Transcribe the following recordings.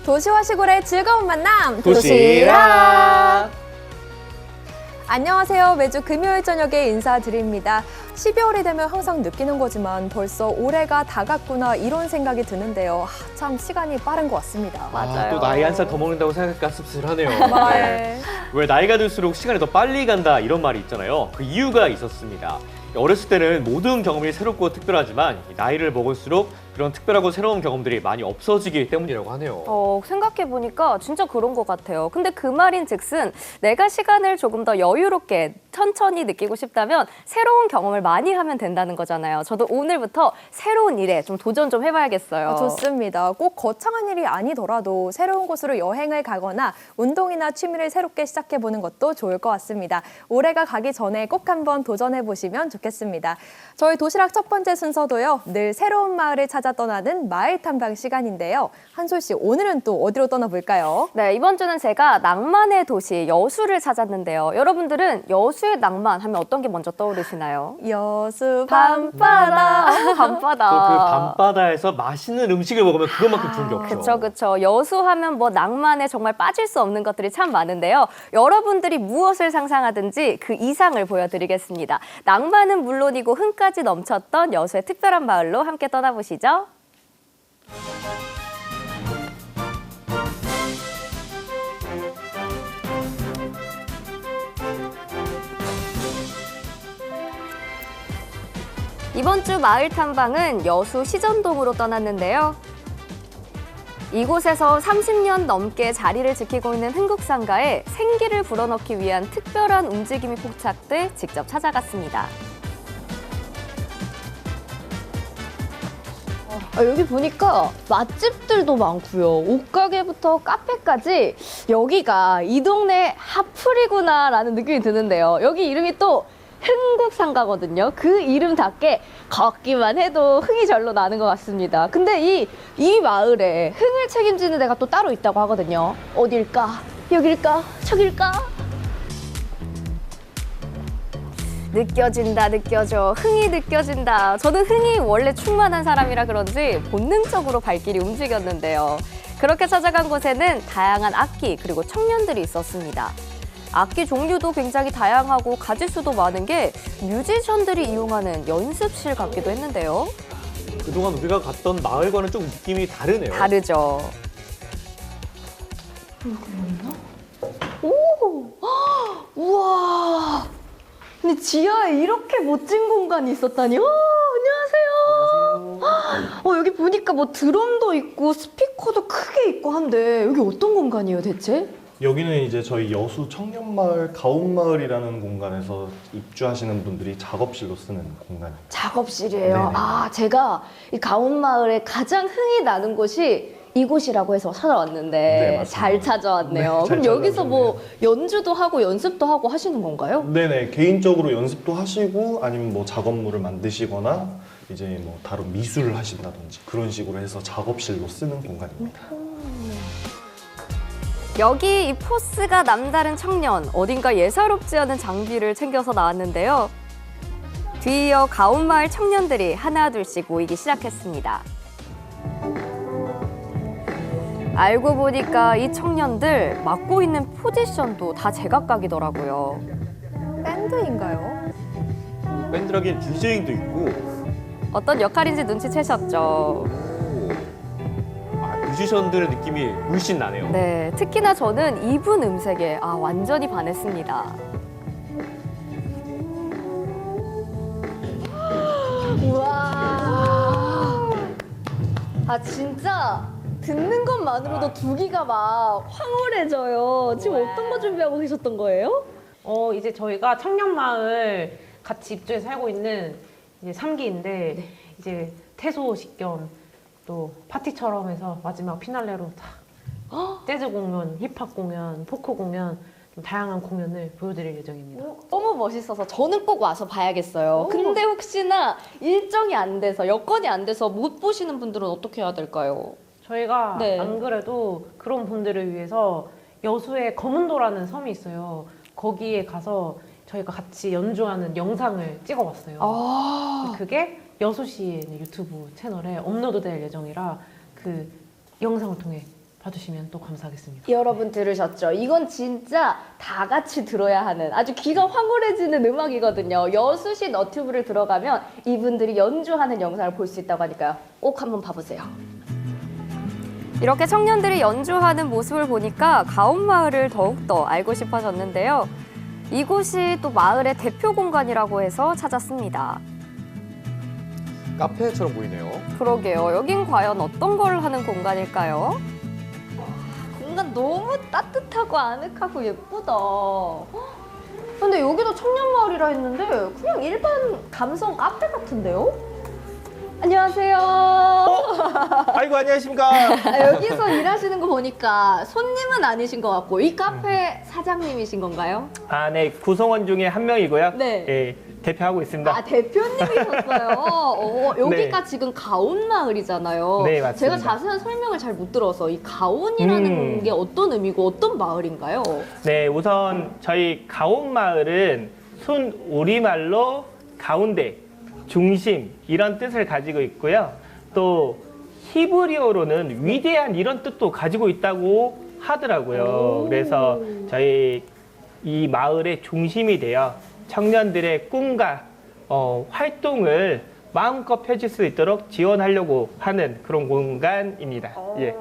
도시와 시골의 즐거운 만남 도시락. 안녕하세요. 매주 금요일 저녁에 인사드립니다. 12월이 되면 항상 느끼는 거지만 벌써 올해가 다 갔구나 이런 생각이 드는데요. 참 시간이 빠른 것 같습니다. 맞아요. 또 나이 한 살 더 먹는다고 생각하니까 씁쓸하네요. 네. 왜 나이가 들수록 시간이 더 빨리 간다 이런 말이 있잖아요. 그 이유가 있었습니다. 어렸을 때는 모든 경험이 새롭고 특별하지만 나이를 먹을수록 그런 특별하고 새로운 경험들이 많이 없어지기 때문이라고 하네요. 생각해보니까 진짜 그런 것 같아요. 근데 그 말인즉슨 내가 시간을 조금 더 여유롭게 천천히 느끼고 싶다면 새로운 경험을 많이 하면 된다는 거잖아요. 저도 오늘부터 새로운 일에 좀 도전 좀 해봐야겠어요. 좋습니다. 꼭 거창한 일이 아니더라도 새로운 곳으로 여행을 가거나 운동이나 취미를 새롭게 시작해보는 것도 좋을 것 같습니다. 올해가 가기 전에 꼭 한번 도전해보시면 좋겠습니다. 저희 도시락 첫 번째 순서도요. 늘 새로운 마을을 찾아 떠나는 마을 탐방 시간인데요. 한솔 씨, 오늘은 또 어디로 떠나볼까요? 네, 이번 주는 제가 낭만의 도시 여수를 찾았는데요. 여러분들은 여수의 낭만 하면 어떤 게 먼저 떠오르시나요? 여수 밤바다. 밤바다. 또 그 밤바다에서 맛있는 음식을 먹으면 그것만큼 좋은 게 없죠. 그쵸. 여수하면 뭐 낭만에 정말 빠질 수 없는 것들이 참 많은데요. 여러분들이 무엇을 상상하든지 그 이상을 보여드리겠습니다. 낭만은 물론이고 흥까지 넘쳤던 여수의 특별한 마을로 함께 떠나보시죠. 이번 주 마을 탐방은 여수 시전동으로 떠났는데요. 이곳에서 30년 넘게 자리를 지키고 있는 흥국상가에 생기를 불어넣기 위한 특별한 움직임이 포착돼 직접 찾아갔습니다. 여기 보니까 맛집들도 많고요. 옷가게부터 카페까지 여기가 이 동네 핫플이구나라는 느낌이 드는데요. 여기 이름이 또 흥국상가거든요. 그 이름답게 걷기만 해도 흥이 절로 나는 것 같습니다. 근데 이 마을에 흥을 책임지는 데가 또 따로 있다고 하거든요. 어딜까? 여길까? 저길까? 느껴져. 흥이 느껴진다. 저는 흥이 원래 충만한 사람이라 그런지 본능적으로 발길이 움직였는데요. 그렇게 찾아간 곳에는 다양한 악기 그리고 청년들이 있었습니다. 악기 종류도 굉장히 다양하고 가짓수도 많은 게 뮤지션들이 이용하는 연습실 같기도 했는데요. 그동안 우리가 갔던 마을과는 좀 느낌이 다르네요. 다르죠. 우와! 근데 지하에 이렇게 멋진 공간이 있었다니요? 안녕하세요. 여기 보니까 뭐 드럼도 있고 스피커도 크게 있고 한데 여기 어떤 공간이에요, 대체? 여기는 이제 저희 여수 청년마을 가옥마을이라는 공간에서 입주하시는 분들이 작업실로 쓰는 공간입니다. 작업실이에요. 네네. 제가 이 가온마을에 가장 흥이 나는 곳이 이곳이라고 해서 찾아왔는데 네, 맞습니다. 잘 찾아왔네요. 네, 잘 그럼 여기서 뭐 찾아오셨네요. 연주도 하고 연습도 하고 하시는 건가요? 네네, 개인적으로 연습도 하시고 아니면 뭐 작업물을 만드시거나 이제 뭐 다른 미술을 하신다든지 그런 식으로 해서 작업실로 쓰는 공간입니다. 여기 이 포스가 남다른 청년, 어딘가 예사롭지 않은 장비를 챙겨서 나왔는데요. 뒤이어 가온마을 청년들이 하나둘씩 모이기 시작했습니다. 알고 보니까 이 청년들 맡고 있는 포지션도 다 제각각이더라고요. 밴드인가요? 밴드라기엔 DJ도 있고 어떤 역할인지 눈치채셨죠? 뮤지션들의 느낌이 물씬 나네요. 네, 특히나 저는 이분 음색에 완전히 반했습니다. 우와. 진짜 듣는 것만으로도 두 귀가 막 황홀해져요. 지금 어떤 거 준비하고 계셨던 거예요? 이제 저희가 청년마을 같이 입주해 살고 있는 이제 3기인데 이제 퇴소식 겸 또 파티처럼 해서 마지막 피날레로 다 재즈 공연, 힙합 공연, 포크 공연 좀 다양한 공연을 보여드릴 예정입니다. 너무 멋있어서 저는 꼭 와서 봐야겠어요. 근데 혹시나 일정이 안 돼서 여건이 안 돼서 못 보시는 분들은 어떻게 해야 될까요? 저희가 네. 안 그래도 그런 분들을 위해서 여수에 검은도라는 섬이 있어요. 거기에 가서 저희가 같이 연주하는 영상을 찍어봤어요. 그게 여수시의 유튜브 채널에 업로드될 예정이라 그 영상을 통해 봐주시면 또 감사하겠습니다. 여러분 들으셨죠? 이건 진짜 다 같이 들어야 하는 아주 귀가 황홀해지는 음악이거든요. 여수시 너튜브를 들어가면 이분들이 연주하는 영상을 볼 수 있다고 하니까요. 꼭 한번 봐보세요. 이렇게 청년들이 연주하는 모습을 보니까 가온마을을 더욱더 알고 싶어졌는데요. 이곳이 또 마을의 대표 공간이라고 해서 찾았습니다. 카페처럼 보이네요. 그러게요. 여긴 과연 어떤 걸 하는 공간일까요? 공간 너무 따뜻하고 아늑하고 예쁘다. 근데 여기도 청년마을이라 했는데 그냥 일반 감성 카페 같은데요? 안녕하세요. 아이고 안녕하십니까. 여기서 일하시는 거 보니까 손님은 아니신 것 같고 이 카페 사장님이신 건가요? 아, 네 구성원 중에 한 명이고요. 네. 예, 대표하고 있습니다. 아 대표님이셨어요. 여기가 네. 지금 가온마을이잖아요. 네, 맞습니다. 제가 자세한 설명을 잘 못 들어서 이 가온이라는 게 어떤 의미고 어떤 마을인가요? 네, 우선 저희 가온마을은 순 우리말로 가운데, 중심 이런 뜻을 가지고 있고요. 또 히브리어로는 위대한 이런 뜻도 가지고 있다고 하더라고요. 그래서 저희 이 마을의 중심이 되어 청년들의 꿈과 활동을 마음껏 펼칠 수 있도록 지원하려고 하는 그런 공간입니다. 예.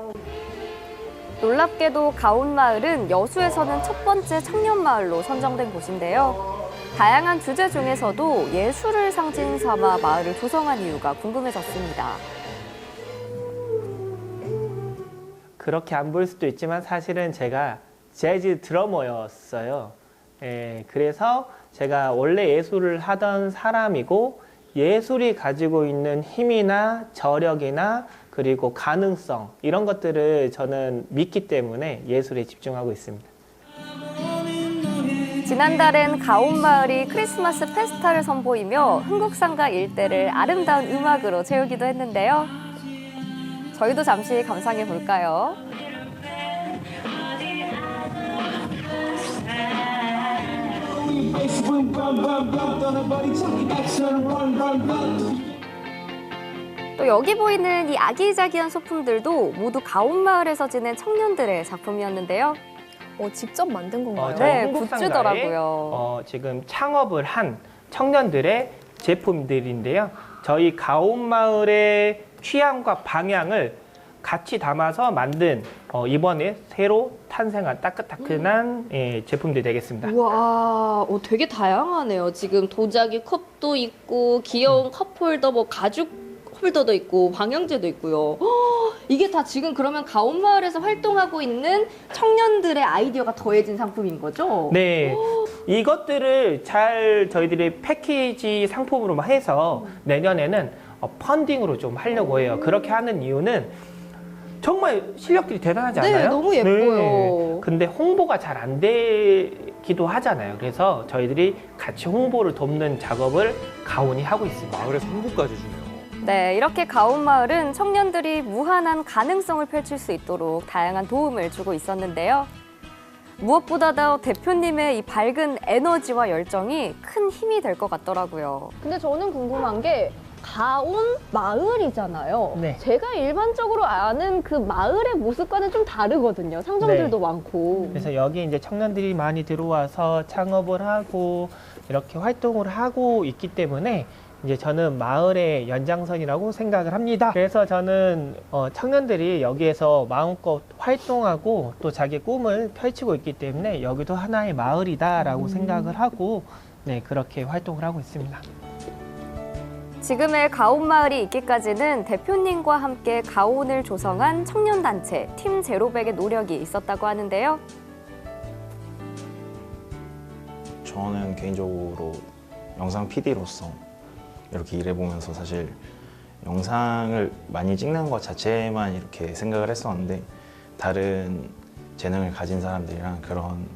놀랍게도 가온마을은 여수에서는 첫 번째 청년마을로 선정된 곳인데요. 다양한 주제 중에서도 예술을 상징 삼아 마을을 조성한 이유가 궁금해졌습니다. 그렇게 안 보일 수도 있지만 사실은 제가 재즈 드러머였어요. 예, 그래서 제가 원래 예술을 하던 사람이고 예술이 가지고 있는 힘이나 저력이나 그리고 가능성 이런 것들을 저는 믿기 때문에 예술에 집중하고 있습니다. 지난달엔 가온마을이 크리스마스 페스타를 선보이며 흥국상가 일대를 아름다운 음악으로 채우기도 했는데요. 저희도 잠시 감상해 볼까요? 또 여기 보이는 이 아기자기한 소품들도 모두 가온마을에서 지낸 청년들의 작품이었는데요. 직접 만든 건가요? 저희 네, 흥국상가에, 굿즈더라고요. 지금 창업을 한 청년들의 제품들인데요. 저희 가온마을의 취향과 방향을 같이 담아서 만든 이번에 새로 탄생한 따끈따끈한 제품들이 되겠습니다. 우와, 되게 다양하네요. 지금 도자기 컵도 있고 귀여운 컵홀더, 뭐 가죽 홀더도 있고 방향제도 있고요. 이게 다 지금 그러면 가온마을에서 활동하고 있는 청년들의 아이디어가 더해진 상품인 거죠? 네, 이것들을 잘 저희들이 패키지 상품으로 해서 내년에는 펀딩으로 좀 하려고 해요. 그렇게 하는 이유는 정말 실력들이 대단하지 않아요? 네, 너무 예뻐요. 네. 근데 홍보가 잘 안 되기도 하잖아요. 그래서 저희들이 같이 홍보를 돕는 작업을 가온이 하고 있습니다. 마을에서 홍보까지 주네요. 네, 이렇게 가온마을은 청년들이 무한한 가능성을 펼칠 수 있도록 다양한 도움을 주고 있었는데요. 무엇보다도 대표님의 이 밝은 에너지와 열정이 큰 힘이 될 것 같더라고요. 근데 저는 궁금한 게 가온 마을이잖아요. 네. 제가 일반적으로 아는 그 마을의 모습과는 좀 다르거든요. 상점들도 많고. 그래서 여기 이제 청년들이 많이 들어와서 창업을 하고 이렇게 활동을 하고 있기 때문에 이제 저는 마을의 연장선이라고 생각을 합니다. 그래서 저는 청년들이 여기에서 마음껏 활동하고 또 자기 꿈을 펼치고 있기 때문에 여기도 하나의 마을이다라고 생각을 하고 네, 그렇게 활동을 하고 있습니다. 지금의 가온마을이 있기까지는 대표님과 함께 가온을 조성한 청년단체 팀 제로백의 노력이 있었다고 하는데요. 저는 개인적으로 영상 PD로서 이렇게 일해보면서 사실 영상을 많이 찍는 것 자체만 이렇게 생각을 했었는데 다른 재능을 가진 사람들이랑 그런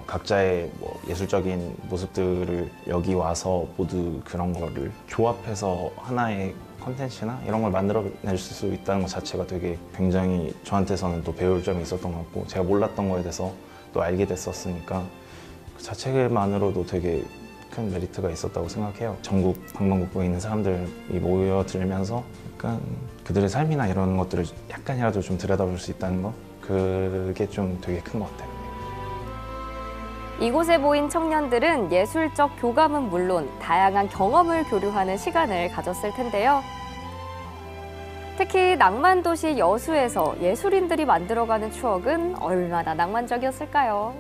각자의 뭐 예술적인 모습들을 여기 와서 모두 그런 거를 조합해서 하나의 컨텐츠나 이런 걸 만들어낼 수 있다는 것 자체가 되게 굉장히 저한테서는 또 배울 점이 있었던 것 같고 제가 몰랐던 거에 대해서 또 알게 됐었으니까 그 자체만으로도 되게 큰 메리트가 있었다고 생각해요. 전국 방방곡곡에 있는 사람들이 모여들면서 보니까 그들의 삶이나 이런 것들을 약간이라도 좀 들여다볼 수 있다는 거, 그게 좀 되게 큰 것 같아요. 이곳에 모인 청년들은 예술적 교감은 물론 다양한 경험을 교류하는 시간을 가졌을 텐데요. 특히 낭만도시 여수에서 예술인들이 만들어가는 추억은 얼마나 낭만적이었을까요?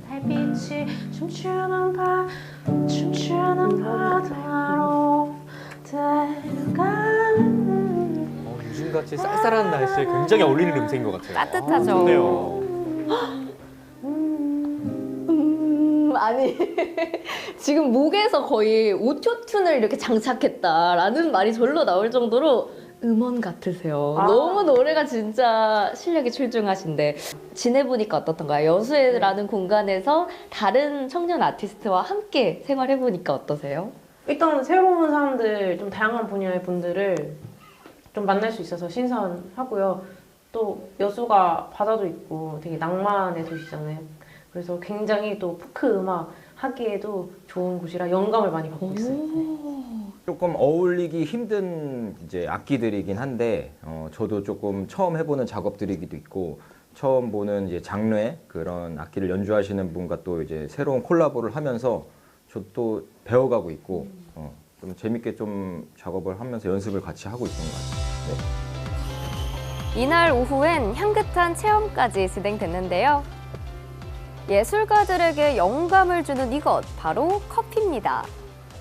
달빛이 춤추는 바다로 데려가는 요즘같이 쌀쌀한 날씨에 굉장히 어울리는 음색인 것 같아요. 따뜻하죠. 좋네요. 아니 지금 목에서 거의 오토튠을 이렇게 장착했다라는 말이 절로 나올 정도로 음원 같으세요. 너무 노래가 진짜 실력이 출중하신데 지내보니까 어떻던가요? 여수라는 공간에서 다른 청년 아티스트와 함께 생활해보니까 어떠세요? 일단 새로운 사람들, 좀 다양한 분야의 분들을 좀 만날 수 있어서 신선하고요. 또 여수가 바다도 있고 되게 낭만의 도시잖아요. 그래서 굉장히 또 포크 음악 하기에도 좋은 곳이라 영감을 많이 받고 있어요. 조금 어울리기 힘든 이제 악기들이긴 한데 저도 조금 처음 해보는 작업들이기도 있고 처음 보는 이제 장르의 그런 악기를 연주하시는 분과 또 이제 새로운 콜라보를 하면서 저도 또 배워가고 있고 좀 재밌게 좀 작업을 하면서 연습을 같이 하고 있는 것 같아요. 네. 이날 오후엔 향긋한 체험까지 진행됐는데요. 예술가들에게 영감을 주는 이것, 바로 커피입니다.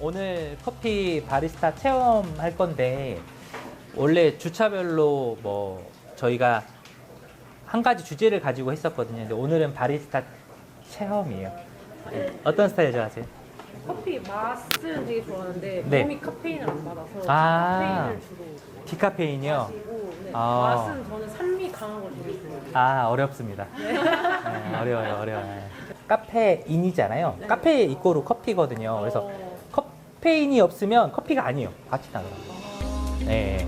오늘 커피 바리스타 체험할 건데 원래 주차별로 뭐 저희가 한 가지 주제를 가지고 했었거든요. 근데 오늘은 바리스타 체험이에요. 어떤 스타일 좋아하세요? 커피 맛은 되게 좋아하는데 네. 몸이 카페인을 안 받아서 아. 카페인을 주로 디카페인이요? 마시고 네. 아. 맛은 저는 산미 강한 걸 되게 좋아해요. 아, 어렵습니다. 네, 어려워요. 카페인이잖아요. 카페 이꼬르 커피거든요. 그래서 카페인이 없으면 커피가 아니에요. 같이 나더라고요. 네.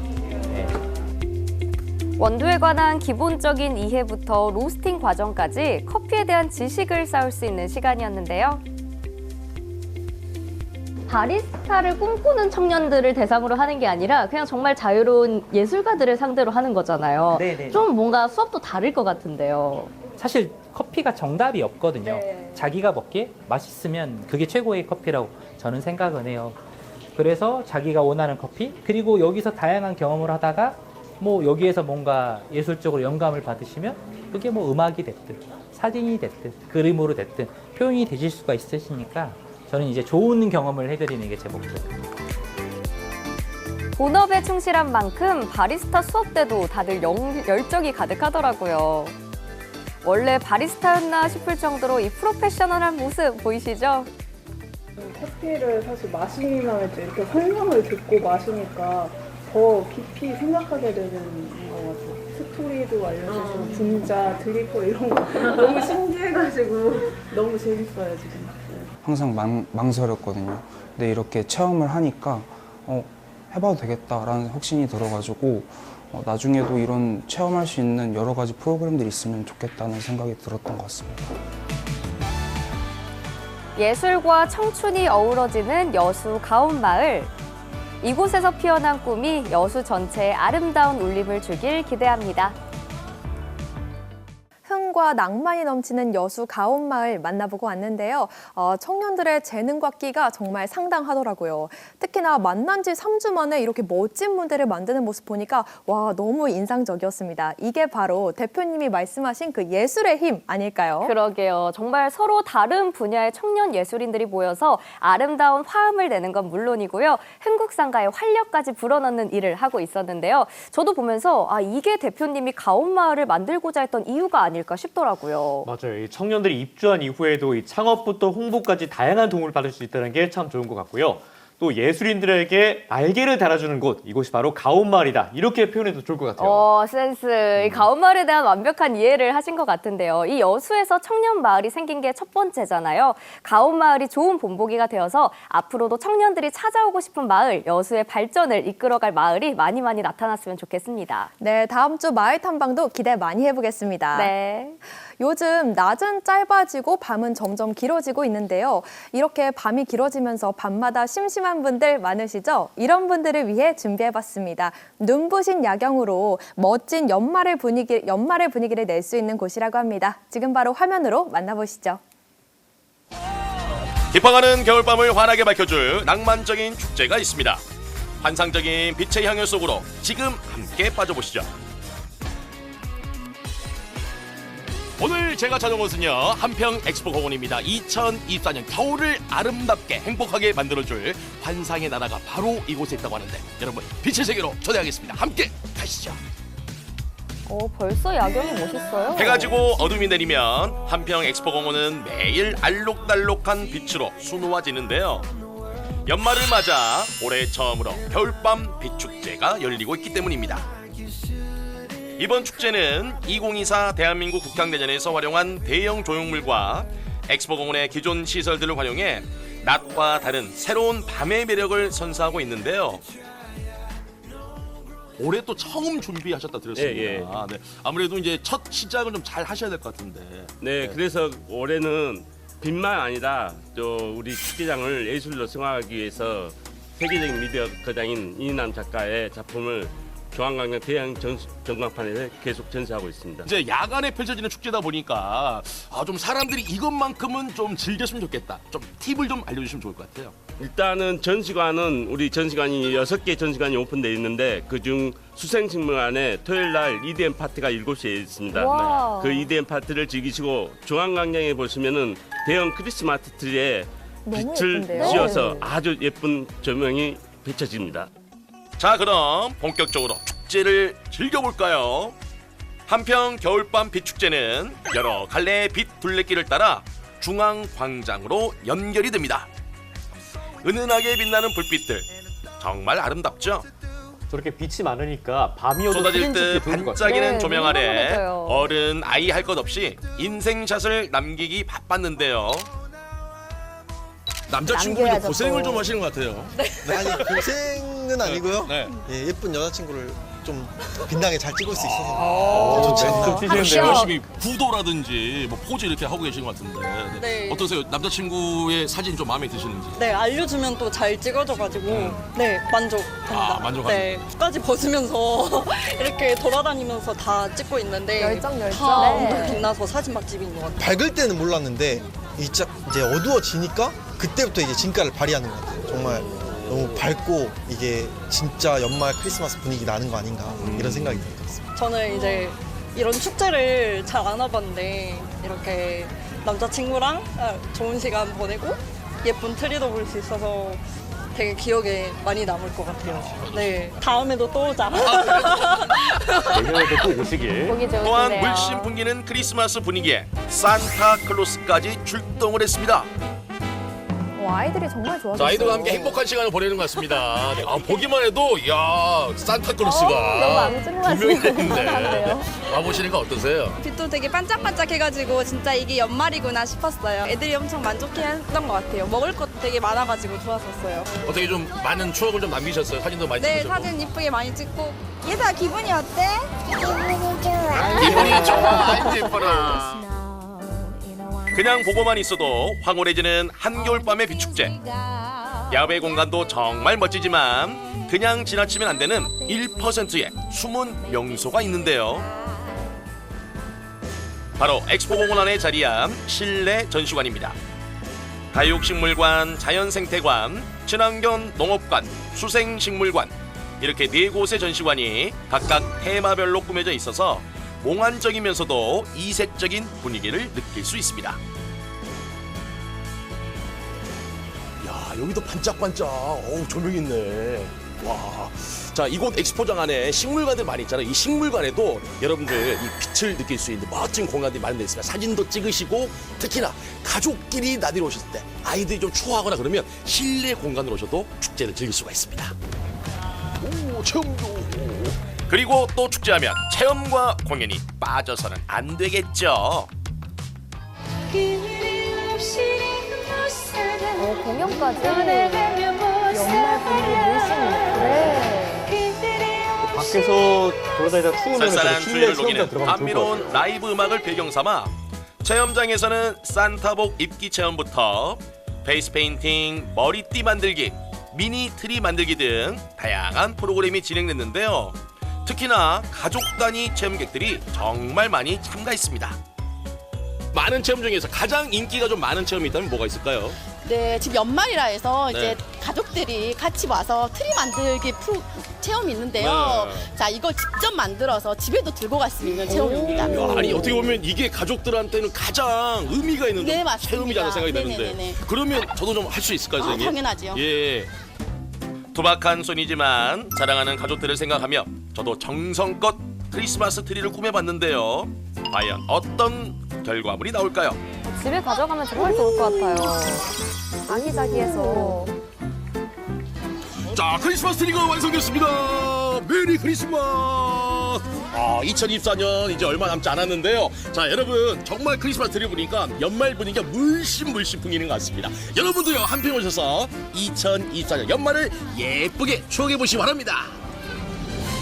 원두에 관한 기본적인 이해부터 로스팅 과정까지 커피에 대한 지식을 쌓을 수 있는 시간이었는데요. 바리스타를 꿈꾸는 청년들을 대상으로 하는 게 아니라 그냥 정말 자유로운 예술가들을 상대로 하는 거잖아요. 네네. 좀 뭔가 수업도 다를 것 같은데요. 사실 커피가 정답이 없거든요. 네. 자기가 먹기에 맛있으면 그게 최고의 커피라고 저는 생각은 해요. 그래서 자기가 원하는 커피, 그리고 여기서 다양한 경험을 하다가 뭐 여기에서 뭔가 예술적으로 영감을 받으시면 그게 뭐 음악이 됐든 사진이 됐든 그림으로 됐든 표현이 되실 수가 있으시니까 저는 이제 좋은 경험을 해드리는 게 제 목표입니다. 본업에 충실한 만큼 바리스타 수업 때도 다들 열정이 가득하더라고요. 원래 바리스타였나 싶을 정도로 이 프로페셔널한 모습 보이시죠? 커피를 사실 마시기만 할 때 이렇게 설명을 듣고 마시니까 더 깊이 생각하게 되는 것 같아요. 스토리도 알려주시고 분자, 드리퍼 이런 거 너무 신기해가지고 너무 재밌어요 지금. 항상 망설였거든요. 근데 이렇게 체험을 하니까 해봐도 되겠다라는 확신이 들어가지고 나중에도 이런 체험할 수 있는 여러 가지 프로그램들이 있으면 좋겠다는 생각이 들었던 것 같습니다. 예술과 청춘이 어우러지는 여수 가온마을. 이곳에서 피어난 꿈이 여수 전체에 아름다운 울림을 주길 기대합니다. 흥과 낭만이 넘치는 여수 가온마을 만나보고 왔는데요. 청년들의 재능과 끼가 정말 상당하더라고요. 특히나 만난 지 3주 만에 이렇게 멋진 무대를 만드는 모습 보니까 와, 너무 인상적이었습니다. 이게 바로 대표님이 말씀하신 그 예술의 힘 아닐까요? 그러게요. 정말 서로 다른 분야의 청년 예술인들이 모여서 아름다운 화음을 내는 건 물론이고요. 흥국상가의 활력까지 불어넣는 일을 하고 있었는데요. 저도 보면서 이게 대표님이 가온마을을 만들고자 했던 이유가 아닐까 싶더라고요. 맞아요. 이 청년들이 입주한 이후에도 이 창업부터 홍보까지 다양한 도움을 받을 수 있다는 게 참 좋은 것 같고요. 또 예술인들에게 날개를 달아주는 곳, 이곳이 바로 가온마을이다. 이렇게 표현해도 좋을 것 같아요. 센스. 이 가온마을에 대한 완벽한 이해를 하신 것 같은데요. 이 여수에서 청년 마을이 생긴 게 첫 번째잖아요. 가온마을이 좋은 본보기가 되어서 앞으로도 청년들이 찾아오고 싶은 마을, 여수의 발전을 이끌어갈 마을이 많이 나타났으면 좋겠습니다. 네, 다음 주 마을 탐방도 기대 많이 해보겠습니다. 네. 요즘 낮은 짧아지고 밤은 점점 길어지고 있는데요. 이렇게 밤이 길어지면서 밤마다 심심한 분들 많으시죠? 이런 분들을 위해 준비해봤습니다. 눈부신 야경으로 멋진 연말의 분위기를 낼 수 있는 곳이라고 합니다. 지금 바로 화면으로 만나보시죠. 깊어가는 겨울밤을 환하게 밝혀줄 낭만적인 축제가 있습니다. 환상적인 빛의 향연 속으로 지금 함께 빠져보시죠. 오늘 제가 찾아온 곳은요, 한평 엑스포 공원입니다. 2024년 겨울을 아름답게 행복하게 만들어줄 환상의 나라가 바로 이곳에 있다고 하는데, 여러분 빛의 세계로 초대하겠습니다. 함께 가시죠. 벌써 야경이 멋있어요. 해가 지고 어둠이 내리면 한평 엑스포 공원은 매일 알록달록한 빛으로 수놓아지는데요. 연말을 맞아 올해 처음으로 겨울밤 빛축제가 열리고 있기 때문입니다. 이번 축제는 2024 대한민국 국장대전에서 활용한 대형 조형물과 엑스포 공원의 기존 시설들을 활용해 낮과 다른 새로운 밤의 매력을 선사하고 있는데요. 올해 또 처음 준비하셨다 들었습니다. 예. 네. 아무래도 이제 첫 시작을 좀 잘 하셔야 될 것 같은데. 네, 그래서 올해는 빛만 아니라 또 우리 축제장을 예술로 승화하기 위해서 세계적인 미디어 거장인 이인남 작가의 작품을 중앙광장 대형 전광판에서 계속 전시하고 있습니다. 이제 야간에 펼쳐지는 축제다 보니까 좀 사람들이 이것만큼은 좀 즐겼으면 좋겠다. 좀 팁을 좀 알려주시면 좋을 것 같아요. 일단은 전시관은 우리 전시관이 6개 전시관이 오픈되어 있는데 그중 수생식물관에 토요일 날 EDM 파티가 7시에 있습니다. 와. 그 EDM 파티를 즐기시고 중앙광장에 보시면은 대형 크리스마스 트리에 너무 빛을 예쁜데요? 씌워서 아주 예쁜 조명이 비춰집니다. 자, 그럼 본격적으로 축제를 즐겨볼까요? 한평 겨울밤 빛축제는 여러 갈래의 빛 둘레길을 따라 중앙광장으로 연결이 됩니다. 은은하게 빛나는 불빛들, 정말 아름답죠? 저렇게 빛이 많으니까 밤이어도 쏟아질 사진 듯 찍기 좋을 것 같아요. 반짝이는 네, 조명 아래 너무 예뻐요. 어른, 아이 할 것 없이 인생샷을 남기기 바빴는데요. 남자친구도 남겨야죠, 고생을 또. 좀 하시는 것 같아요. 아니 고생은 아니고요. 네. 예, 예쁜 여자친구를 좀 빛나게 잘 찍을 수 있어서 좀 네, 열심히 구도라든지 뭐 포즈 이렇게 하고 계신 것 같은데 네. 어떠세요? 남자친구의 사진 좀 마음에 드시는지? 네, 알려주면 또 잘 찍어줘가지고 네, 만족합니다. 만족합니다. 네, 끝까지 벗으면서 이렇게 돌아다니면서 다 찍고 있는데 열정. 다 네. 엄청 빛나서 사진 맛집인 것 같아요. 밝을 때는 몰랐는데 이제 어두워지니까 그때부터 이제 진가를 발휘하는 것 같아요. 정말 너무 밝고 이게 진짜 연말 크리스마스 분위기 나는 거 아닌가 이런 생각이 들었습니다. 저는 이제 이런 축제를 잘 안 와봤는데 이렇게 남자친구랑 좋은 시간 보내고 예쁜 트리도 볼 수 있어서 되게 기억에 많이 남을 것 같아요. 네, 다음에도 또 오자. 내년에도 꼭 오시길. 보기 좋으신데요. 또한 물씬 풍기는 크리스마스 분위기에 산타클로스까지 출동을 했습니다. 아이들이 정말 좋아하겠어요. 아이들과 함께 행복한 시간을 보내는 것 같습니다. 네, 보기만 해도 야 산타클로스가 너무 앙증맞은 분명히 있는데 같은데요. 와보시니까 어떠세요? 빛도 되게 반짝반짝해가지고 진짜 이게 연말이구나 싶었어요. 애들이 엄청 만족해했던 것 같아요. 먹을 것도 되게 많아가지고 좋았었어요. 어떻게 좀 많은 추억을 좀 남기셨어요? 사진도 많이 네, 찍으셨고. 사진 이쁘게 많이 찍고. 얘들아 기분이 어때? 기분이 좋아. 기분이 좋아. 아이고 예뻐라. 그냥 보고만 있어도 황홀해지는 한겨울밤의 빛축제. 야외 공간도 정말 멋지지만 그냥 지나치면 안 되는 1%의 숨은 명소가 있는데요. 바로 엑스포 공원 안에 자리한 실내 전시관입니다. 다육식물관, 자연생태관, 친환경 농업관, 수생식물관 이렇게 4곳의 전시관이 각각 테마별로 꾸며져 있어서 몽환적이면서도 이색적인 분위기를 느낄 수 있습니다. 야, 여기도 반짝반짝. 어우, 조명 있네. 와. 자, 이곳 엑스포장 안에 식물관들 많이 있잖아요. 이 식물관에도 여러분들 이 빛을 느낄 수 있는 멋진 공간들이 마련되어 있습니다. 사진도 찍으시고 특히나 가족끼리 나들이 오셨을 때 아이들이 좀 추워하거나 그러면 실내 공간으로 오셔도 축제를 즐길 수가 있습니다. 오, 체험도. 그리고 또 축제하면 체험과 공연이 빠져서는 안 되겠죠. 공연까지. 연말 분위기 물씬. 밖에서 돌아다니다 추우면 쌀쌀한 실내 추위를 체험장 녹이는 들어가면 좋을 것 감미로운 같아요. 라이브 음악을 배경 삼아 체험장에서는 산타복 입기 체험부터 페이스 페인팅, 머리띠 만들기, 미니 트리 만들기 등 다양한 프로그램이 진행됐는데요. 특히나 가족 단위 체험객들이 정말 많이 참가했습니다. 많은 체험 중에서 가장 인기가 좀 많은 체험이 있다면 뭐가 있을까요? 네, 지금 연말이라 해서 네. 이제 가족들이 같이 와서 트리 만들기 체험이 있는데요. 네. 자, 이걸 직접 만들어서 집에도 들고 갈 수 있는 체험입니다. 야, 아니 어떻게 보면 이게 가족들한테는 가장 의미가 있는 네, 맞습니다. 체험이라는 생각이 드는데 네네네네. 그러면 저도 좀 할 수 있을까요, 선생님? 당연하지요. 예. 투박한 손이지만 사랑하는 가족들을 생각하며 저도 정성껏 크리스마스 트리를 꾸며봤는데요. 과연 어떤 결과물이 나올까요? 집에 가져가면 정말 좋을 것 같아요. 아기자기해서. 자, 크리스마스 트리가 완성됐습니다. 메리 크리스마스. 2024년 이제 얼마 남지 않았는데요. 자, 여러분 정말 크리스마스 트리 보니까 연말 분위기가 물씬 풍기는 것 같습니다. 여러분도요 한평 오셔서 2024년 연말을 예쁘게 추억해 보시기 바랍니다.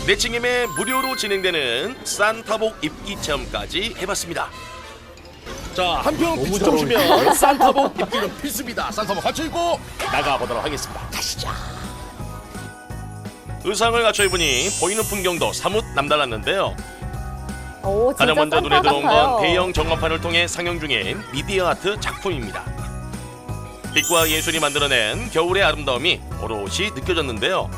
내친김에 무료로 진행되는 산타복 입기 체험까지 해봤습니다. 자, 한평 비추점 오시면 산타복 입기는 필수입니다. 산타복 갖춰 입고 나가보도록 하겠습니다. 가시죠. 의상을 갖춰 입으니 보이는 풍경도 사뭇 남달랐는데요. 오, 진짜 가장 먼저 눈에 산타 들어온 같아요. 건 대형 전광판을 통해 상영 중인 미디어 아트 작품입니다. 빛과 예술이 만들어낸 겨울의 아름다움이 오롯이 느껴졌는데요.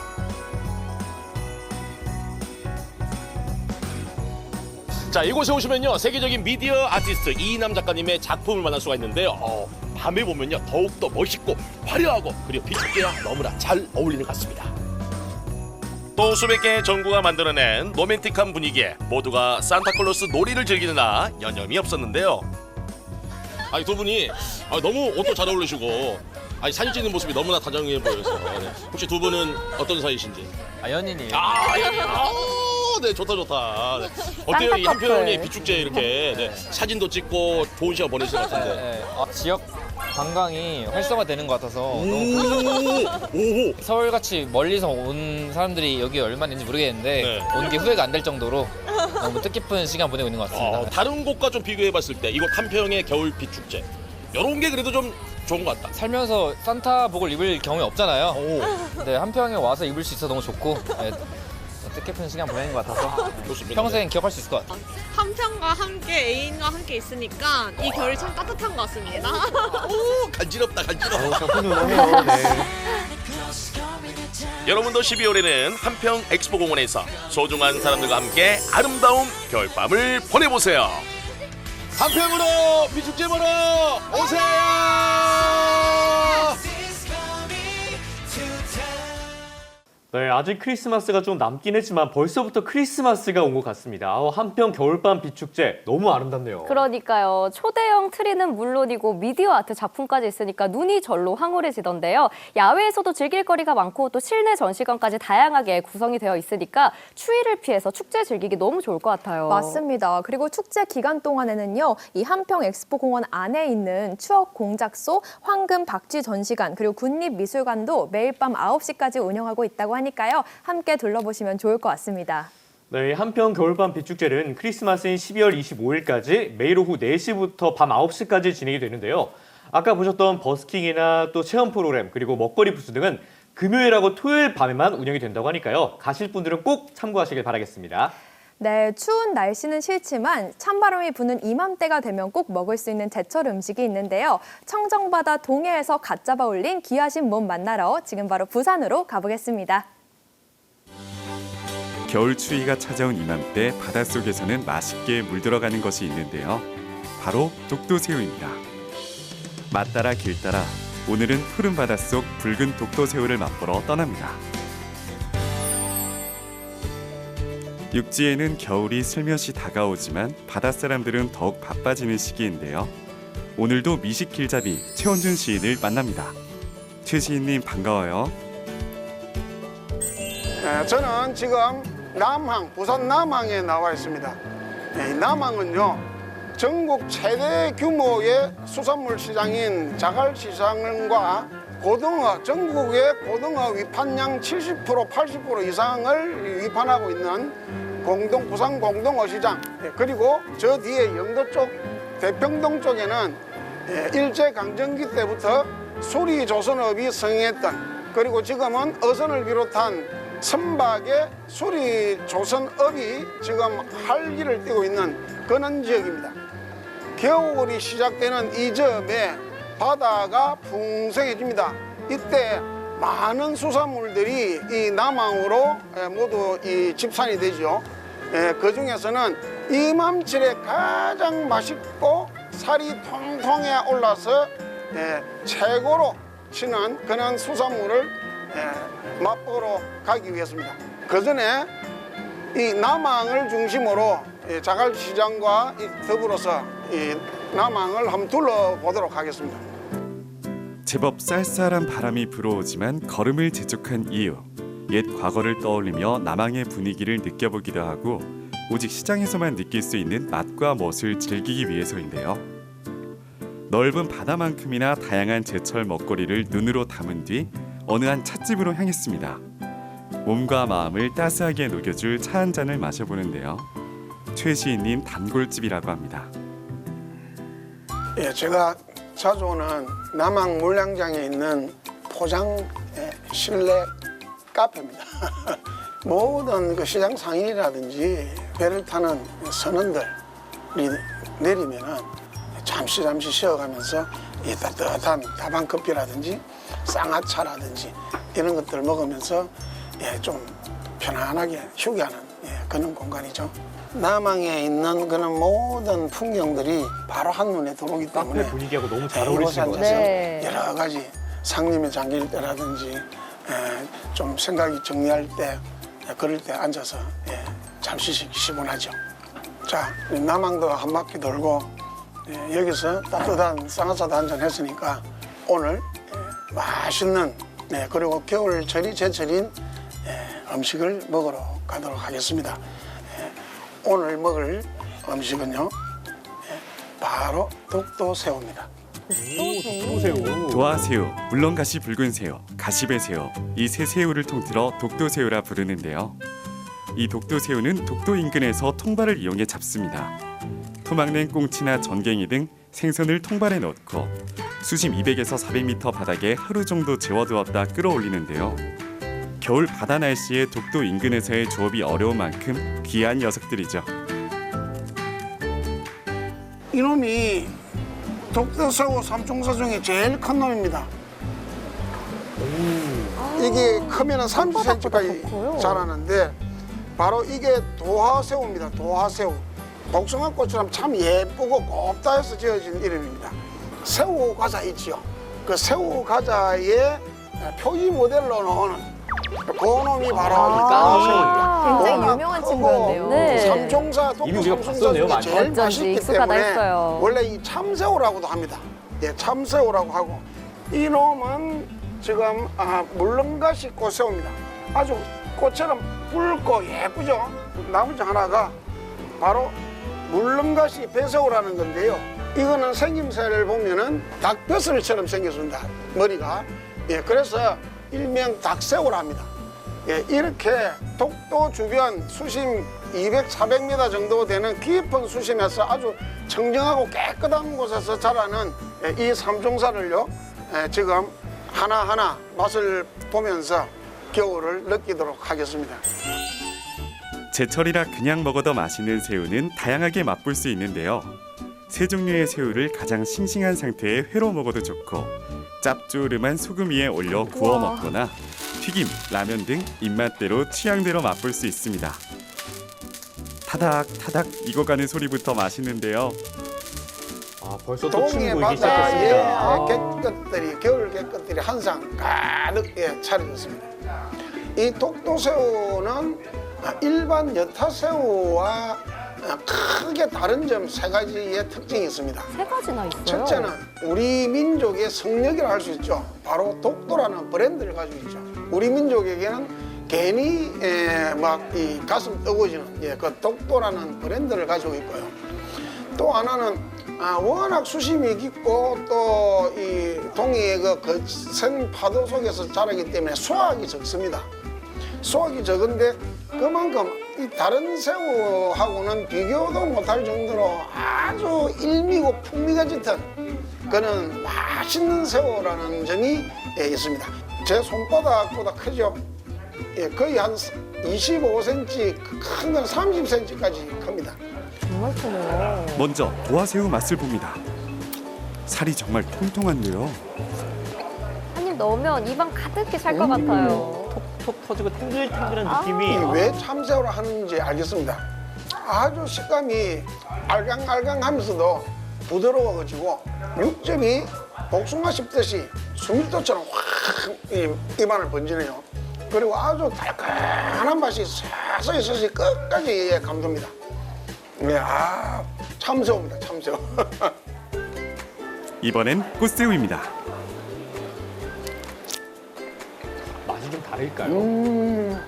자, 이곳에 오시면요 세계적인 미디어 아티스트 이인남 작가님의 작품을 만날 수가 있는데요. 밤에 보면요 더욱더 멋있고 화려하고 그리고 비축기와 너무나 잘 어울리는 것 같습니다. 또 수백 개의 전구가 만들어낸 로맨틱한 분위기에 모두가 산타클로스 놀이를 즐기느라 여념이 없었는데요. 아니 두 분이 너무 옷도 잘 어울리시고 사진 찍는 모습이 너무나 다정해 보여서 네. 혹시 두 분은 어떤 사이신지? 연인이에요. 연인. 네, 좋다. 네. 어때요? 이 한평의 비축제 이렇게 네, 사진도 찍고 좋은 시간 보내실 것 같은데. 네. 지역 관광이 활성화되는 것 같아서 오. 서울같이 멀리서 온 사람들이 여기 얼마나 있는지 모르겠는데 네. 온 게 후회가 안 될 정도로 너무 뜻깊은 시간 보내고 있는 것 같습니다. 다른 곳과 좀 비교해봤을 때 이곳 한평의 겨울 비축제 이런 게 그래도 좀 좋은 것 같다. 살면서 산타복을 입을 경험이 없잖아요. 근데 한평에 와서 입을 수 있어서 너무 좋고 네, 뜻깊은 시간 보내는 것 같아서 좋습니다. 평생 기억할 수 있을 것 같아요. 한평과 함께 애인과 함께 있으니까 이 겨울이 참 따뜻한 것 같습니다. 오, 간지럽다. 훈훈하네요. 네. 여러분도 12월에는 한평 엑스포공원에서 소중한 사람들과 함께 아름다운 겨울밤을 보내보세요. 한평으로 비축제 보러 오세요. 네, 아직 크리스마스가 좀 남긴 했지만 벌써부터 크리스마스가 온 것 같습니다. 한평 겨울밤 비축제 너무 아름답네요. 그러니까요. 초대형 트리는 물론이고 미디어 아트 작품까지 있으니까 눈이 절로 황홀해지던데요. 야외에서도 즐길 거리가 많고 또 실내 전시관까지 다양하게 구성이 되어 있으니까 추위를 피해서 축제 즐기기 너무 좋을 것 같아요. 맞습니다. 그리고 축제 기간 동안에는요, 이 한평 엑스포 공원 안에 있는 추억 공작소, 황금 박쥐 전시관, 그리고 군립미술관도 매일 밤 9시까지 운영하고 있다고 하니까요. 함께 둘러보시면 좋을 것 같습니다. 네, 한평 겨울밤 비축제는 크리스마스인 12월 25일까지 매일 오후 4시부터 밤 9시까지 진행이 되는데요. 아까 보셨던 버스킹이나 또 체험 프로그램 그리고 먹거리 부스 등은 금요일하고 토요일 밤에만 운영이 된다고 하니까요. 가실 분들은 꼭 참고하시길 바라겠습니다. 네, 추운 날씨는 싫지만 찬바람이 부는 이맘때가 되면 꼭 먹을 수 있는 제철 음식이 있는데요. 청정바다 동해에서 갓 잡아 올린 귀하신 몸 만나러 지금 바로 부산으로 가보겠습니다. 겨울 추위가 찾아온 이맘때 바닷속에서는 맛있게 물들어가는 것이 있는데요. 바로 독도새우입니다. 맛 따라 길 따라 오늘은 푸른 바닷속 붉은 독도새우를 맛보러 떠납니다. 육지에는 겨울이 슬며시 다가오지만 바닷사람들은 더욱 바빠지는 시기인데요. 오늘도 미식 길잡이 최원준 시인을 만납니다. 최 시인님 반가워요. 저는 지금 남항, 부산 남항에 나와 있습니다. 이 남항은요, 전국 최대 규모의 수산물 시장인 자갈시장과 고등어, 전국의 고등어 위판량 70%, 80% 이상을 위판하고 있는 부산 공동어 시장, 그리고 저 뒤에 영도 쪽 대평동 쪽에는 일제강점기 때부터 수리조선업이 성행했던, 그리고 지금은 어선을 비롯한 선박의 수리조선업이 지금 활기를 띠고 있는 그런 지역입니다. 겨울이 시작되는 이 점에 바다가 풍성해집니다. 이때 많은 수산물들이 이 남항으로 모두 이 집산이 되죠. 그 중에서는 이맘철에 가장 맛있고 살이 통통해 올라서 최고로 치는 그런 수산물을 맛보러 가기 위해서입니다. 그 전에 이 남항을 중심으로 자갈시장과 더불어서 이 남항을 한번 둘러보도록 하겠습니다. 제법 쌀쌀한 바람이 불어오지만 걸음을 재촉한 이유. 옛 과거를 떠올리며 남항의 분위기를 느껴보기도 하고 오직 시장에서만 느낄 수 있는 맛과 멋을 즐기기 위해서인데요. 넓은 바다만큼이나 다양한 제철 먹거리를 눈으로 담은 뒤 어느 한 찻집으로 향했습니다. 몸과 마음을 따스하게 녹여줄 차 한 잔을 마셔보는데요. 최 시인님 단골집이라고 합니다. 예, 제가 자주 오는 남항 물량장에 있는 포장 실내 카페입니다. 모든 그 시장 상인이라든지 배를 타는 선원들이 내리면은 잠시 쉬어가면서 이 따뜻한 다방 커피라든지 쌍화차라든지 이런 것들 먹으면서 좀 편안하게 휴게하는 그런 공간이죠. 남항에 있는 그런 모든 풍경들이 바로 한눈에 들어오기 때문에 카페 분위기하고 너무 잘 이곳에 어울리시는 것 앉아서 같아요. 여러 가지 상림에 잠길 때라든지 좀 생각이 정리할 때 그럴 때 앉아서 잠시 시원하죠. 자, 남항도 한 바퀴 돌고 여기서 따뜻한 쌍화차도 한잔 했으니까 오늘 맛있는 그리고 겨울철이 제철인 음식을 먹으러 가도록 하겠습니다. 오늘 먹을 음식은요 바로 독도새우입니다. 도화새우, 물렁가시 붉은 새우, 가시배 새우 이 세 새우를 통틀어 독도새우라 부르는데요. 이 독도새우는 독도 인근에서 통발을 이용해 잡습니다. 토막낸 꽁치나 전갱이 등 생선을 통발에 넣고 수심 200에서 400m 바닥에 하루 정도 재워두었다 끌어올리는데요. 겨울 바다 날씨에 독도 인근에서의 조업이 어려운 만큼 귀한 녀석들이죠. 이놈이 독도새우 삼총사 중에 제일 큰 놈입니다. 이게 크면은 30cm까지 자라는데 바로 이게 도화새우입니다. 도화새우. 복숭아꽃처럼 참 예쁘고 곱다해서 지어진 이름입니다. 새우 과자 있지요. 그 새우 과자의 표지 모델로 나오는 그 놈이 바로 이 도화새우입니다. 굉장히 유명한 친구였네요. 네. 삼총사, 독도 이미 우리가 삼총사 봤었네요, 중에 많이. 제일 어쩐지 맛있기 익숙하다 때문에 했어요. 원래 이 참새우라고도 합니다. 참새우라고 하고 이 놈은 지금 물렁가시 꽃새우입니다. 아주 꽃처럼 붉고 예쁘죠. 나머지 하나가 바로 물렁가시 배새우라는 건데요. 이거는 생김새를 보면은 닭벼슬처럼 생겼습니다. 머리가. 그래서 일명 닭새우라 합니다. 이렇게 독도 주변 수심 200, 400m 정도 되는 깊은 수심에서 아주 청정하고 깨끗한 곳에서 자라는 이 삼총사를요, 지금 하나하나 맛을 보면서 겨울을 느끼도록 하겠습니다. 제철이라 그냥 먹어도 맛있는 새우는 다양하게 맛볼 수 있는데요. 세 종류의 새우를 가장 싱싱한 상태에 회로 먹어도 좋고 짭조름한 소금 위에 올려 구워 먹거나 튀김, 라면 등 입맛대로 취향대로 맛볼 수 있습니다. 타닥타닥 익어가는 소리부터 맛있는데요. 벌써 또 동해 춤 보이기 바다에 시작했습니다. 갯것들이 겨울 갯것들이 항상 가득 차려졌습니다. 이 독도새우는 일반 여타새우와 크게 다른 점 세 가지의 특징이 있습니다. 세 가지나 있어요. 첫째는 우리 민족의 성역이라 할 수 있죠. 바로 독도라는 브랜드를 가지고 있죠. 우리 민족에게는 괜히 막 이 가슴 뜨거워지는 그 독도라는 브랜드를 가지고 있고요. 또 하나는 워낙 수심이 깊고 또 이 동해의 그 거센 파도 속에서 자라기 때문에 수확이 적습니다. 수확이 적은데 그만큼 이 다른 새우하고는 비교도 못할 정도로 아주 일미고 풍미가 짙은 그는 맛있는 새우라는 점이 있습니다. 제 손바닥보다 크죠. 예, 거의 한 25cm, 큰 건 30cm까지 큽니다. 정말 크네요. 먼저 도화새우 맛을 봅니다. 살이 정말 통통한데요. 한 입 넣으면 입안 가득히 찰 것 같아요. 톡톡 터지고 탱글탱글한 느낌이. 왜 참새우를 하는지 알겠습니다. 아주 식감이 알강알강하면서도 부드러워가지고 육즙이 복숭아 씹듯이 수밀도처럼 확 입안을 번지네요. 그리고 아주 달큰한 맛이 서서히 끝까지 감돕니다. 네, 참새우입니다, 참새우. 이번엔 꽃새우입니다. 맛이 좀 다를까요?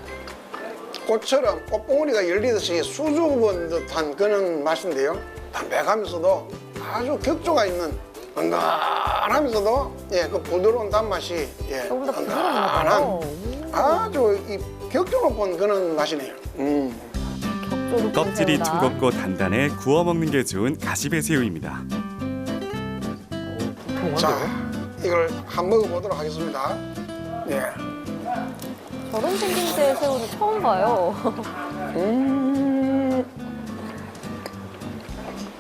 꽃처럼 꽃봉오리가 열리듯이 수줍은 듯한 그런 맛인데요. 담백하면서도 아주 격조가 있는 건강하면서도 그 부드러운 단맛이 조금 더 건강한 아주 이 격조 높은 그런 맛이네요. 껍질이 두껍고 단단해 구워 먹는 게 좋은 가시배 새우입니다. 자, 이걸 한번 먹어보도록 하겠습니다. 예. 저런 생긴 새 새우는 처음 봐요.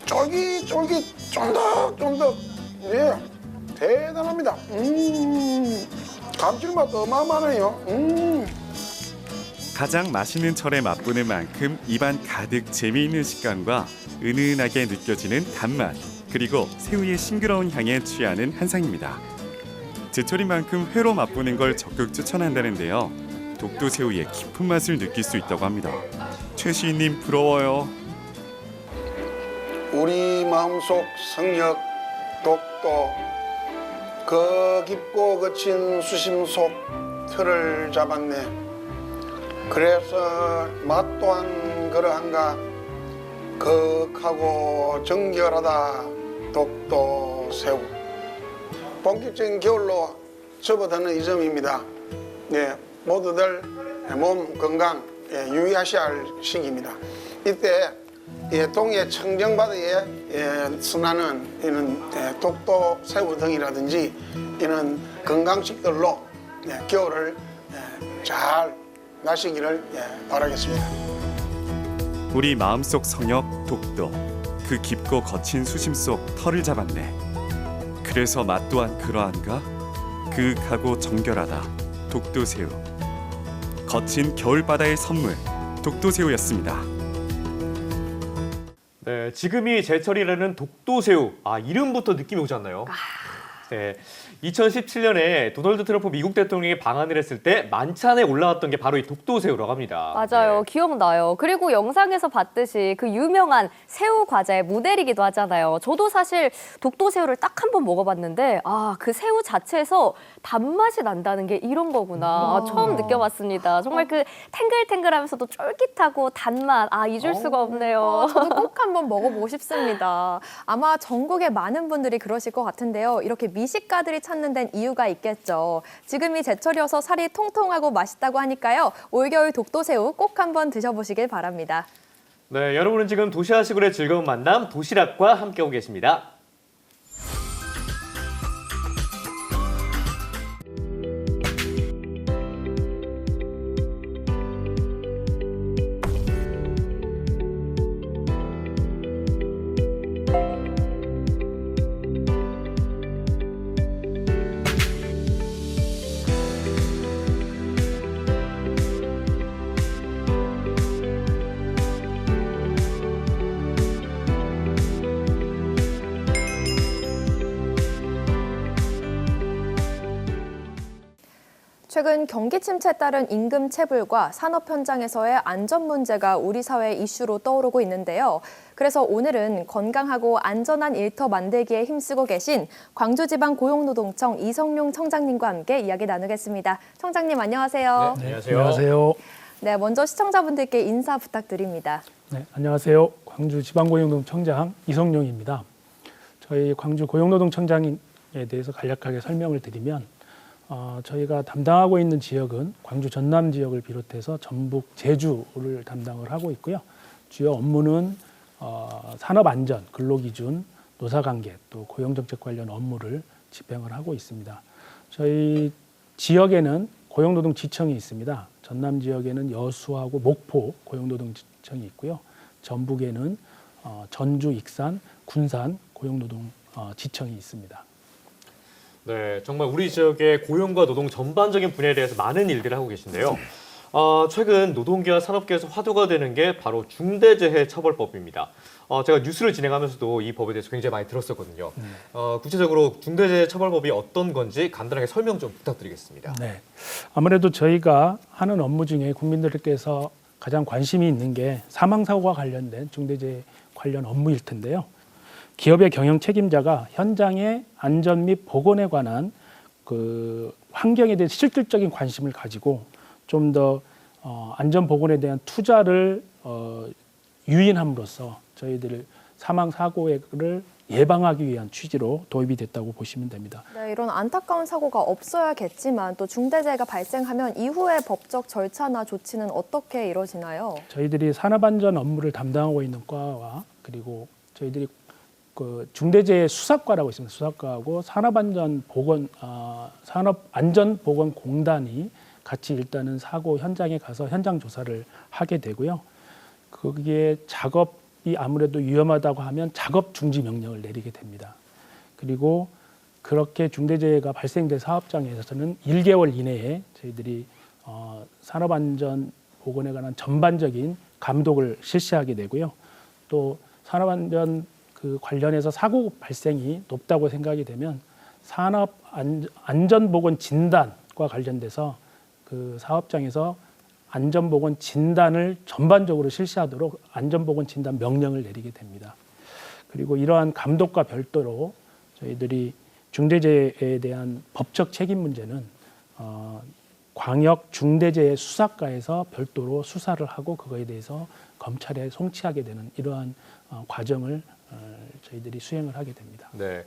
쫄깃쫄깃 쫀득쫀득 예, 대단합니다. 감칠맛 어마어마하네요. 가장 맛있는 철에 맛보는 만큼 입안 가득 재미있는 식감과 은은하게 느껴지는 단맛, 그리고 새우의 싱그러운 향에 취하는 한상입니다. 제철인 만큼 회로 맛보는 걸 적극 추천한다는데요. 독도새우의 깊은 맛을 느낄 수 있다고 합니다. 최 시인님 부러워요. 우리 마음속 성역 독도 그 깊고 거친 수심 속 틀을 잡았네. 그래서 맛 또한 그러한가 거하고 정결하다 독도 새우. 본격적인 겨울로 접어드는 이 점입니다. 네, 모두들 몸 건강 유의하셔야 할 시기입니다. 이때 동해 청정바다에 순하는 이는 독도 새우 등이라든지 이는 건강식들로 겨울을 잘 나시기를 바라겠습니다. 우리 마음속 성역 독도, 그 깊고 거친 수심 속 털을 잡았네. 그래서 맛 또한 그러한가? 그윽하고 정결하다 독도새우. 거친 겨울바다의 선물 독도새우였습니다. 네, 지금이 제철이라는 독도새우. 이름부터 느낌이 오지 않나요? 네, 2017년에 도널드 트럼프 미국 대통령이 방한을 했을 때 만찬에 올라왔던 게 바로 이 독도새우라고 합니다. 맞아요. 기억나요. 그리고 영상에서 봤듯이 그 유명한 새우 과자의 모델이기도 하잖아요. 저도 사실 독도새우를 딱 한 번 먹어봤는데 그 새우 자체에서 단맛이 난다는 게 이런 거구나. 처음 느껴봤습니다. 정말 그 탱글탱글하면서도 쫄깃하고 단맛. 잊을 수가 없네요. 저도 꼭 한번 먹어보고 싶습니다. 아마 전국의 많은 분들이 그러실 것 같은데요. 이렇게 미식가들이 찾는 데는 이유가 있겠죠. 지금이 제철이어서 살이 통통하고 맛있다고 하니까요. 올겨울 독도새우 꼭 한번 드셔보시길 바랍니다. 네, 여러분은 지금 도시화 시골의 즐거운 만남 도시락과 함께하고 계십니다. 최근 경기 침체에 따른 임금 체불과 산업 현장에서의 안전 문제가 우리 사회의 이슈로 떠오르고 있는데요. 그래서 오늘은 건강하고 안전한 일터 만들기에 힘쓰고 계신 광주지방고용노동청 이성룡 청장님과 함께 이야기 나누겠습니다. 청장님 안녕하세요. 네, 안녕하세요. 네, 먼저 시청자분들께 인사 부탁드립니다. 네, 안녕하세요. 광주지방고용노동청장 이성룡입니다. 저희 광주고용노동청장에 대해서 간략하게 설명을 드리면 저희가 담당하고 있는 지역은 광주 전남 지역을 비롯해서 전북 제주를 담당을 하고 있고요. 주요 업무는 산업안전, 근로기준, 노사관계 또 고용정책 관련 업무를 집행을 하고 있습니다. 저희 지역에는 고용노동지청이 있습니다. 전남 지역에는 여수하고 목포 고용노동지청이 있고요. 전북에는 전주, 익산, 군산 고용노동지청이 있습니다. 네, 정말 우리 지역의 고용과 노동 전반적인 분야에 대해서 많은 일들을 하고 계신데요. 최근 노동계와 산업계에서 화두가 되는 게 바로 중대재해처벌법입니다. 제가 뉴스를 진행하면서도 이 법에 대해서 굉장히 많이 들었었거든요. 구체적으로 중대재해처벌법이 어떤 건지 간단하게 설명 좀 부탁드리겠습니다. 네, 아무래도 저희가 하는 업무 중에 국민들께서 가장 관심이 있는 게 사망사고와 관련된 중대재해 관련 업무일 텐데요. 기업의 경영 책임자가 현장의 안전 및 보건에 관한 그 환경에 대해 실질적인 관심을 가지고 좀 더 안전 보건에 대한 투자를 유인함으로써 저희들 사망 사고를 예방하기 위한 취지로 도입이 됐다고 보시면 됩니다. 네, 이런 안타까운 사고가 없어야겠지만 또 중대재해가 발생하면 이후의 법적 절차나 조치는 어떻게 이루어지나요? 저희들이 산업안전 업무를 담당하고 있는 과와 그리고 저희들이 그 중대재해 수사과라고 있습니다. 수사과하고 산업안전보건공단이 같이 일단은 사고 현장에 가서 현장 조사를 하게 되고요. 거기에 작업이 아무래도 위험하다고 하면 작업 중지 명령을 내리게 됩니다. 그리고 그렇게 중대재해가 발생된 사업장에서는 1개월 이내에 저희들이 산업안전보건에 관한 전반적인 감독을 실시하게 되고요. 또 산업안전 그 관련해서 사고 발생이 높다고 생각이 되면 산업안전보건 진단과 관련돼서 그 사업장에서 안전보건 진단을 전반적으로 실시하도록 안전보건 진단 명령을 내리게 됩니다. 그리고 이러한 감독과 별도로 저희들이 중대재해에 대한 법적 책임 문제는 광역 중대재해 수사과에서 별도로 수사를 하고 그거에 대해서 검찰에 송치하게 되는 이러한 과정을 저희들이 수행을 하게 됩니다. 네,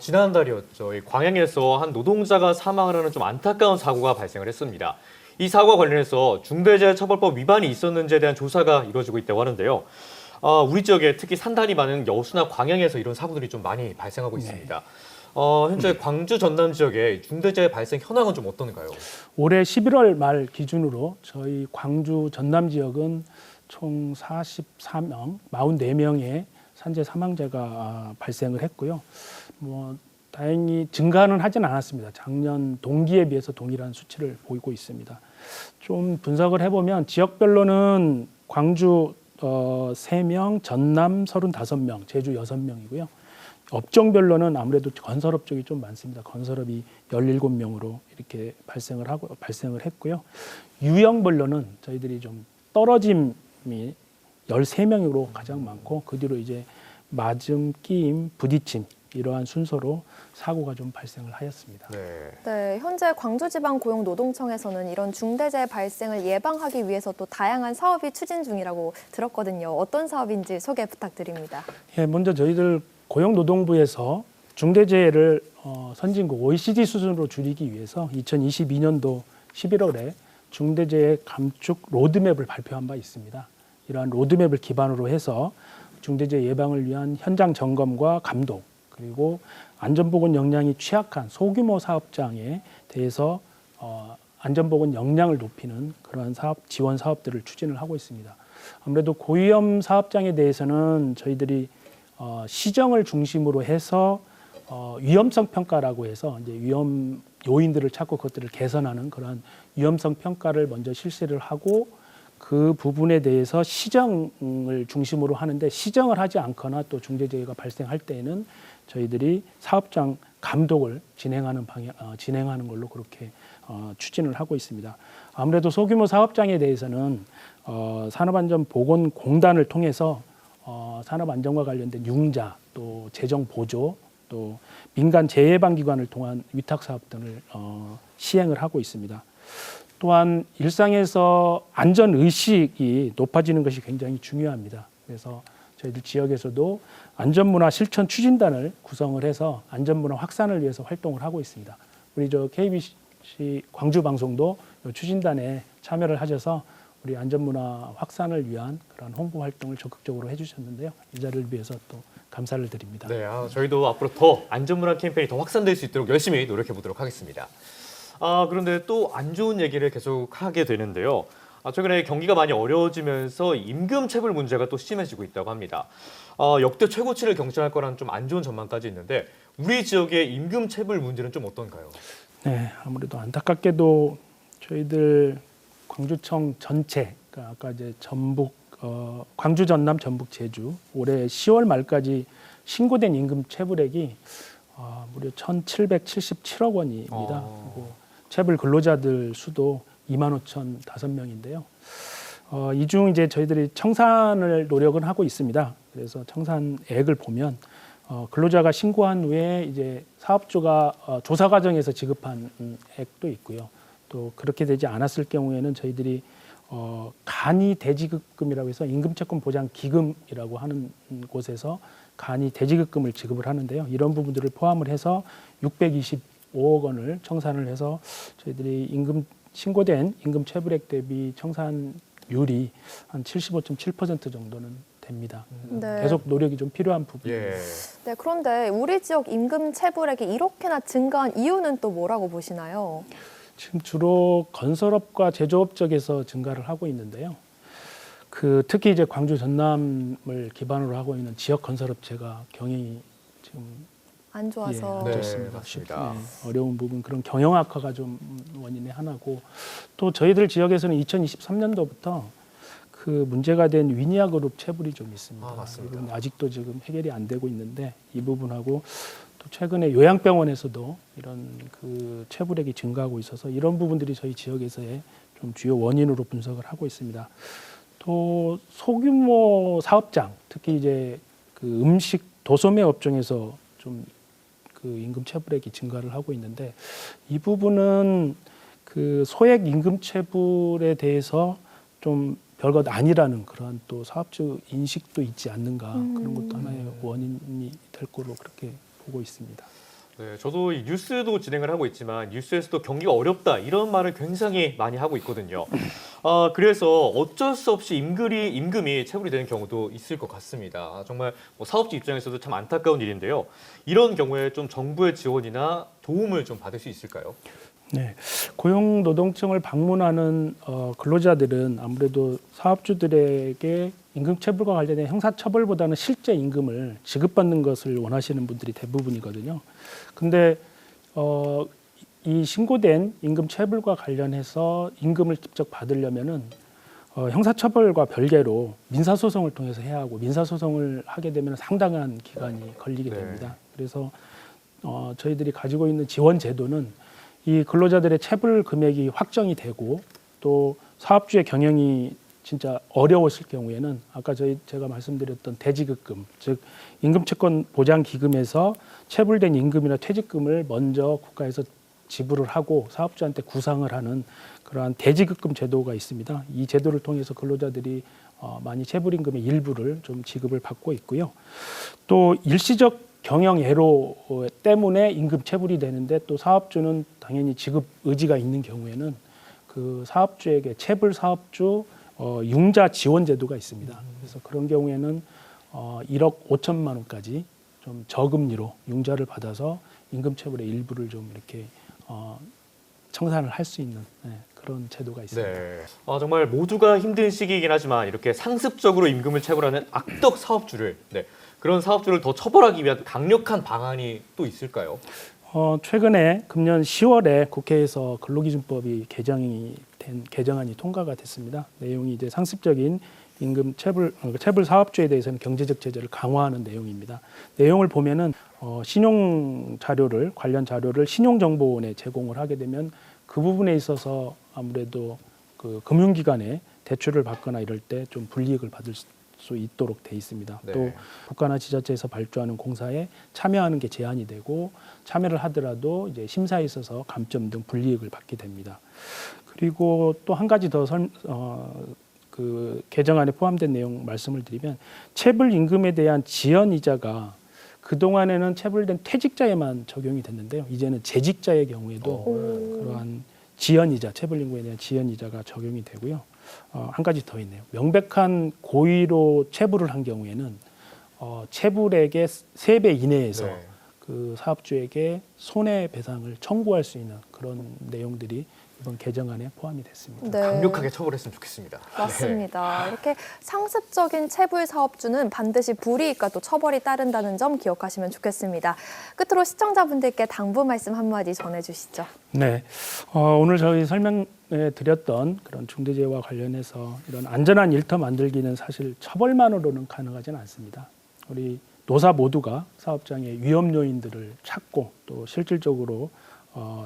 지난달이었죠. 이 광양에서 한 노동자가 사망을 하는 좀 안타까운 사고가 발생을 했습니다. 이 사고와 관련해서 중대재해처벌법 위반이 있었는지에 대한 조사가 이루어지고 있다고 하는데요. 우리 지역에 특히 산단이 많은 여수나 광양에서 이런 사고들이 좀 많이 발생하고 있습니다. 현재 광주 전남 지역의 중대재해 발생 현황은 좀 어떤가요? 올해 11월 말 기준으로 저희 광주 전남 지역은 총 44명, 44명의 산재 사망자가 발생을 했고요. 다행히 증가는 하진 않았습니다. 작년 동기에 비해서 동일한 수치를 보이고 있습니다. 좀 분석을 해보면 지역별로는 광주 3명, 전남 35명, 제주 6명이고요. 업종별로는 아무래도 건설업 쪽이 좀 많습니다. 건설업이 17명으로 이렇게 발생을 했고요. 유형별로는 저희들이 좀 떨어짐이 13명으로 가장 많고 그 뒤로 이제 맞음, 끼임, 부딪힘 이러한 순서로 사고가 좀 발생을 하였습니다. 네, 현재 광주지방고용노동청에서는 이런 중대재해 발생을 예방하기 위해서 또 다양한 사업이 추진 중이라고 들었거든요. 어떤 사업인지 소개 부탁드립니다. 예, 먼저 저희들 고용노동부에서 중대재해를 선진국 OECD 수준으로 줄이기 위해서 2022년도 11월에 중대재해 감축 로드맵을 발표한 바 있습니다. 이러한 로드맵을 기반으로 해서 중대재해 예방을 위한 현장 점검과 감독 그리고 안전보건 역량이 취약한 소규모 사업장에 대해서 안전보건 역량을 높이는 그러한 지원 사업들을 추진을 하고 있습니다. 아무래도 고위험 사업장에 대해서는 저희들이 시정을 중심으로 해서 위험성 평가라고 해서 이제 위험 요인들을 찾고 그것들을 개선하는 그러한 위험성 평가를 먼저 실시를 하고 그 부분에 대해서 시정을 중심으로 하는데 시정을 하지 않거나 또 중대재해가 발생할 때에는 저희들이 사업장 감독을 진행하는 걸로 그렇게 추진을 하고 있습니다. 아무래도 소규모 사업장에 대해서는 산업안전보건공단을 통해서 산업안전과 관련된 융자, 또 재정 보조, 또 민간 재예방기관을 통한 위탁사업 등을 시행을 하고 있습니다. 또한 일상에서 안전의식이 높아지는 것이 굉장히 중요합니다. 그래서 저희들 지역에서도 안전문화 실천 추진단을 구성을 해서 안전문화 확산을 위해서 활동을 하고 있습니다. 우리 KBC 광주 방송도 이 추진단에 참여를 하셔서 우리 안전문화 확산을 위한 그런 홍보 활동을 적극적으로 해주셨는데요. 이 자리를 위해서 또 감사를 드립니다. 네, 저희도 앞으로 더 안전문화 캠페인이 더 확산될 수 있도록 열심히 노력해 보도록 하겠습니다. 그런데 또 안 좋은 얘기를 계속 하게 되는데요. 최근에 경기가 많이 어려워지면서 임금 체불 문제가 또 심해지고 있다고 합니다. 역대 최고치를 경신할 거라는 좀 안 좋은 전망까지 있는데 우리 지역의 임금 체불 문제는 좀 어떤가요? 네, 아무래도 안타깝게도 저희들 광주청 전체, 그러니까 아까 이제 전북, 광주, 전남, 전북, 제주 올해 10월 말까지 신고된 임금 체불액이 무려 1,777억 원입니다. 그리고 체불 근로자들 수도 25,005명인데요. 이 중 이제 저희들이 청산을 노력은 하고 있습니다. 그래서 청산액을 보면 근로자가 신고한 후에 이제 사업주가 조사 과정에서 지급한 액도 있고요. 또 그렇게 되지 않았을 경우에는 저희들이 간이 대지급금이라고 해서 임금채권 보장 기금이라고 하는 곳에서 간이 대지급금을 지급을 하는데요. 이런 부분들을 포함을 해서 625억 원을 청산을 해서 저희들이 신고된 임금 체불액 대비 청산율이 한 75.7% 정도는 됩니다. 네. 계속 노력이 좀 필요한 부분입니다. 네, 그런데 우리 지역 임금 체불액이 이렇게나 증가한 이유는 또 뭐라고 보시나요? 지금 주로 건설업과 제조업 쪽에서 증가를 하고 있는데요. 특히 이제 광주 전남을 기반으로 하고 있는 지역 건설업체가 경영이 지금 안 좋아서. 그렇습니다. 맞습니다. 어려운 부분, 그런 경영 악화가 좀 원인의 하나고, 또 저희들 지역에서는 2023년도부터 그 문제가 된 위니아 그룹 체불이 좀 있습니다. 맞습니다. 아직도 지금 해결이 안 되고 있는데 이 부분하고 또 최근에 요양병원에서도 이런 그 체불액이 증가하고 있어서 이런 부분들이 저희 지역에서의 좀 주요 원인으로 분석을 하고 있습니다. 또 소규모 사업장, 특히 이제 그 음식 도소매 업종에서 좀 그 임금 체불액이 증가를 하고 있는데 이 부분은 그 소액 임금 체불에 대해서 좀 별것 아니라는 그러한 또 사업주 인식도 있지 않는가, 그런 것도 하나의 원인이 될 거로 그렇게 보고 있습니다. 네, 저도 이 뉴스도 진행을 하고 있지만 뉴스에서도 경기가 어렵다 이런 말을 굉장히 많이 하고 있거든요. 그래서 어쩔 수 없이 임금이 체불이 되는 경우도 있을 것 같습니다. 정말 사업주 입장에서도 참 안타까운 일인데요. 이런 경우에 좀 정부의 지원이나 도움을 좀 받을 수 있을까요? 네, 고용노동청을 방문하는 근로자들은 아무래도 사업주들에게 임금 체불과 관련된 형사처벌보다는 실제 임금을 지급받는 것을 원하시는 분들이 대부분이거든요. 근데 이 신고된 임금 체불과 관련해서 임금을 직접 받으려면은 형사처벌과 별개로 민사소송을 통해서 해야 하고, 민사소송을 하게 되면 상당한 기간이 걸리게 됩니다. 그래서 저희들이 가지고 있는 지원 제도는 이 근로자들의 체불 금액이 확정이 되고 또 사업주의 경영이 진짜 어려웠을 경우에는 아까 제가 말씀드렸던 대지급금, 즉 임금채권 보장 기금에서 체불된 임금이나 퇴직금을 먼저 국가에서 지불을 하고 사업주한테 구상을 하는 그러한 대지급금 제도가 있습니다. 이 제도를 통해서 근로자들이 많이 체불임금의 일부를 좀 지급을 받고 있고요. 또 일시적 경영 애로 때문에 임금 체불이 되는데 또 사업주는 당연히 지급 의지가 있는 경우에는 그 사업주에게 체불 사업주 융자 지원 제도가 있습니다. 그래서 그런 경우에는 1억 5천만 원까지 좀 저금리로 융자를 받아서 임금 체불의 일부를 좀 이렇게 청산을 할 수 있는 그런 제도가 있습니다. 네. 정말 모두가 힘든 시기이긴 하지만 이렇게 상습적으로 임금을 체불하는 악덕 사업주를 그런 사업주를 더 처벌하기 위한 강력한 방안이 또 있을까요? 최근에 금년 10월에 국회에서 근로기준법이 개정안이 통과가 됐습니다. 내용이 이제 상습적인 임금 체불 사업주에 대해서는 경제적 제재를 강화하는 내용입니다. 내용을 보면은 관련 자료를 신용정보원에 제공을 하게 되면 그 부분에 있어서 아무래도 그 금융기관에 대출을 받거나 이럴 때 좀 불이익을 받을 수 있도록 돼 있습니다. 네. 또 국가나 지자체에서 발주하는 공사에 참여하는 게 제한이 되고 참여를 하더라도 이제 심사에 있어서 감점 등 불이익을 받게 됩니다. 그리고 또 한 가지 더 그 개정안에 포함된 내용 말씀을 드리면 체불 임금에 대한 지연 이자가 그동안에는 체불된 퇴직자에만 적용이 됐는데요. 이제는 재직자의 경우에도 그러한 지연이자, 체불인구에 대한 지연이자가 적용이 되고요. 한 가지 더 있네요. 명백한 고의로 체불을 한 경우에는 체불액의 3배 이내에서 네. 그 사업주에게 손해배상을 청구할 수 있는 그런 내용들이 이번 개정안에 포함이 됐습니다. 네. 강력하게 처벌했으면 좋겠습니다. 맞습니다. 이렇게 상습적인 체불 사업주는 반드시 불이익과 또 처벌이 따른다는 점 기억하시면 좋겠습니다. 끝으로 시청자분들께 당부 말씀 한마디 전해주시죠. 네, 오늘 저희 설명해 드렸던 그런 중대재해와 관련해서 이런 안전한 일터 만들기는 사실 처벌만으로는 가능하지는 않습니다. 우리 노사 모두가 사업장의 위험 요인들을 찾고 또 실질적으로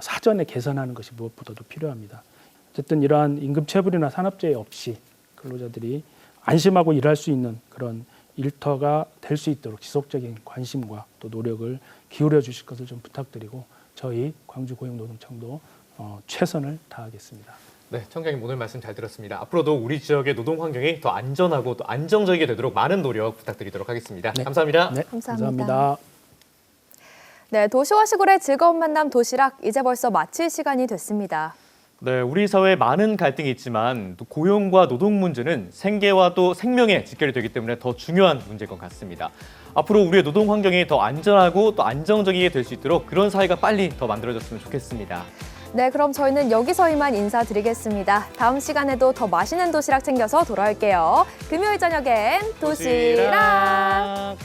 사전에 개선하는 것이 무엇보다도 필요합니다. 어쨌든 이러한 임금체불이나 산업재해 없이 근로자들이 안심하고 일할 수 있는 그런 일터가 될 수 있도록 지속적인 관심과 또 노력을 기울여 주실 것을 좀 부탁드리고 저희 광주고용노동청도 최선을 다하겠습니다. 네, 청장님 오늘 말씀 잘 들었습니다. 앞으로도 우리 지역의 노동 환경이 더 안전하고 또 안정적이게 되도록 많은 노력 부탁드리도록 하겠습니다. 네. 감사합니다. 네, 감사합니다. 감사합니다. 네, 도시와 시골의 즐거운 만남 도시락 이제 벌써 마칠 시간이 됐습니다. 네, 우리 사회에 많은 갈등이 있지만 또 고용과 노동 문제는 생계와 또 생명에 직결이 되기 때문에 더 중요한 문제인 것 같습니다. 앞으로 우리의 노동 환경이 더 안전하고 또 안정적이게 될 수 있도록 그런 사회가 빨리 더 만들어졌으면 좋겠습니다. 네, 그럼 저희는 여기서 이만 인사드리겠습니다. 다음 시간에도 더 맛있는 도시락 챙겨서 돌아올게요. 금요일 저녁엔 도시락.